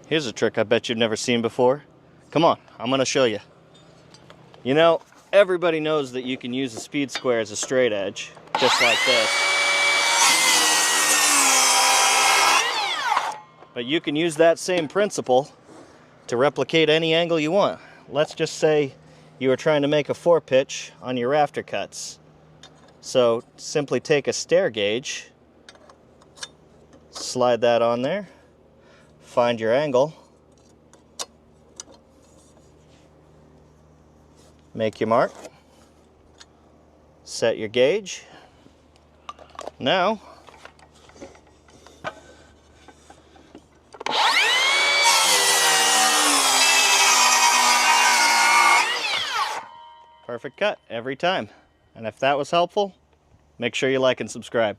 Here's a trick I bet you've never seen before. Come on, I'm gonna show you. You know, everybody knows that you can use a speed square as a straight edge, just like this. But you can use that same principle to replicate any angle you want. Let's just say you were trying to make a 4-pitch on your rafter cuts. So simply take a stair gauge, slide that on there, find your angle, make your mark, set your gauge. Now, perfect cut every time. And if that was helpful, make sure you like and subscribe.